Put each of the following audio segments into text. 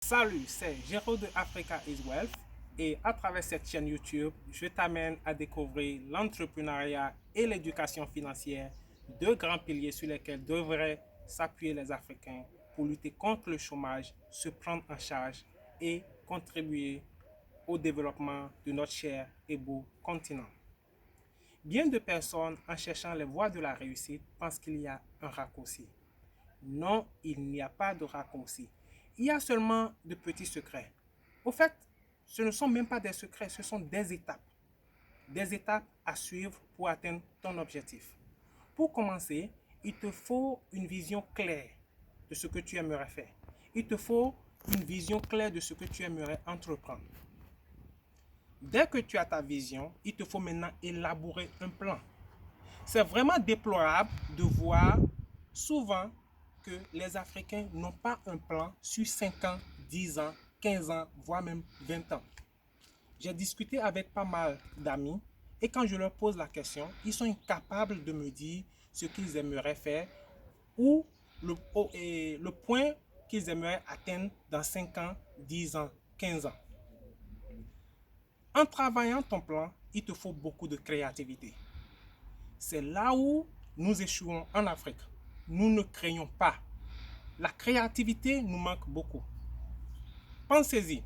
Salut, c'est Géraud de Africa is Wealth et à travers cette chaîne YouTube, je t'amène à découvrir l'entrepreneuriat et l'éducation financière, deux grands piliers sur lesquels devraient s'appuyer les Africains pour lutter contre le chômage, se prendre en charge et contribuer au développement de notre cher et beau continent. Bien de personnes, en cherchant les voies de la réussite, pensent qu'il y a un raccourci. Non, il n'y a pas de raccourci. Il y a seulement de petits secrets. Au fait, ce ne sont même pas des secrets, ce sont des étapes. Des étapes à suivre pour atteindre ton objectif. Pour commencer, il te faut une vision claire de ce que tu aimerais faire. Il te faut une vision claire de ce que tu aimerais entreprendre. Dès que tu as ta vision, il te faut maintenant élaborer un plan. C'est vraiment déplorable de voir souvent que les Africains n'ont pas un plan sur 5 ans, 10 ans, 15 ans, voire même 20 ans. J'ai discuté avec pas mal d'amis et quand je leur pose la question, ils sont incapables de me dire ce qu'ils aimeraient faire ou le point qu'ils aimeraient atteindre dans 5 ans, 10 ans, 15 ans. En travaillant ton plan, il te faut beaucoup de créativité. C'est là où nous échouons en Afrique. Nous ne créons pas. La créativité nous manque beaucoup. Pensez-y.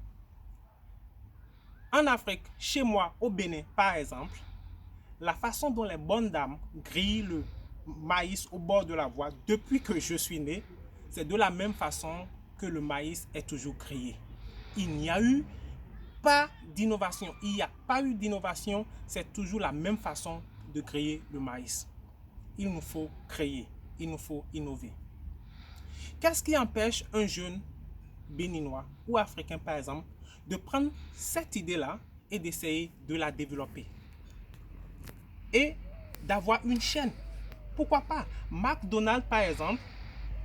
En Afrique, chez moi, au Bénin, par exemple, la façon dont les bonnes dames grillent le maïs au bord de la voie depuis que je suis né, c'est de la même façon que le maïs est toujours grillé. Il n'y a eu pas d'innovation. Il n'y a pas eu d'innovation. C'est toujours la même façon de griller le maïs. Il nous faut créer. Il nous faut innover. Qu'est-ce qui empêche un jeune béninois ou africain, par exemple, de prendre cette idée-là et d'essayer de la développer et d'avoir une chaîne? Pourquoi pas? McDonald's, par exemple,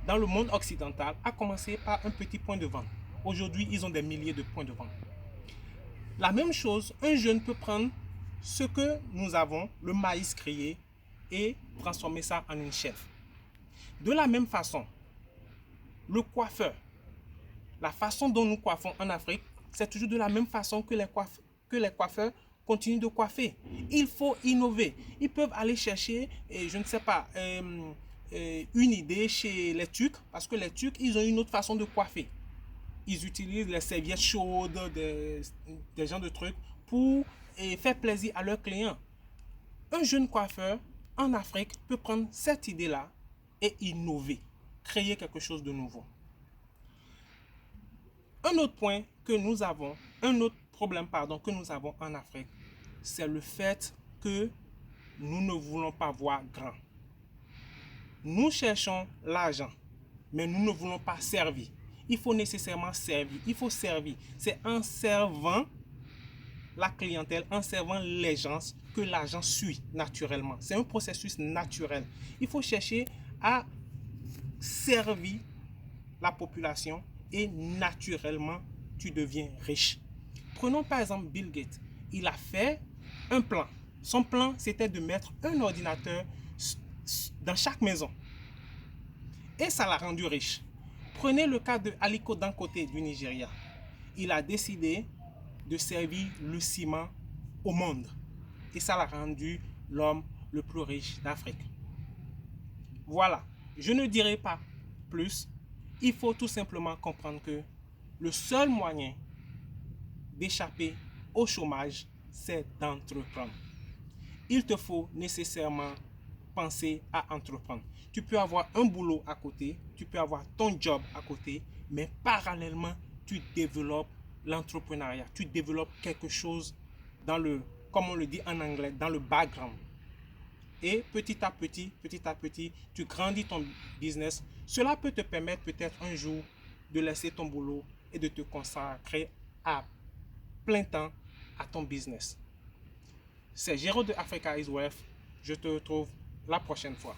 dans le monde occidental, a commencé par un petit point de vente. Aujourd'hui, ils ont des milliers de points de vente. La même chose, un jeune peut prendre ce que nous avons, le maïs grillé, et transformer ça en une chaîne. De la même façon, le coiffeur, la façon dont nous coiffons en Afrique, c'est toujours de la même façon que les coiffeurs continuent de coiffer. Il faut innover. Ils peuvent aller chercher, je ne sais pas, une idée chez les Turcs, parce que les Turcs, ils ont une autre façon de coiffer. Ils utilisent les serviettes chaudes, des genres de trucs, pour faire plaisir à leurs clients. Un jeune coiffeur en Afrique peut prendre cette idée-là et innover, créer quelque chose de nouveau. Un autre point que nous avons, un autre problème que nous avons en Afrique, c'est le fait que nous ne voulons pas voir grand. Nous cherchons l'argent, mais nous ne voulons pas servir. Il faut nécessairement servir. Il faut servir. C'est en servant la clientèle, en servant les gens que l'argent suit naturellement. C'est un processus naturel. Il faut chercher à servir la population et naturellement, tu deviens riche. Prenons par exemple Bill Gates. Il a fait un plan. Son plan, c'était de mettre un ordinateur dans chaque maison. Et ça l'a rendu riche. Prenez le cas de Aliko Dangote du Nigeria. Il a décidé de servir le ciment au monde. Et ça l'a rendu l'homme le plus riche d'Afrique. Voilà, je ne dirai pas plus. Il faut tout simplement comprendre que le seul moyen d'échapper au chômage, c'est d'entreprendre. Il te faut nécessairement penser à entreprendre. Tu peux avoir un boulot à côté, tu peux avoir ton job à côté, mais parallèlement, tu développes l'entrepreneuriat. Tu développes quelque chose dans le, comme on le dit en anglais, dans le background. Et petit à petit, tu grandis ton business. Cela peut te permettre peut-être un jour de laisser ton boulot et de te consacrer à plein temps à ton business. C'est Géraud de Africa is Wealth. Je te retrouve la prochaine fois.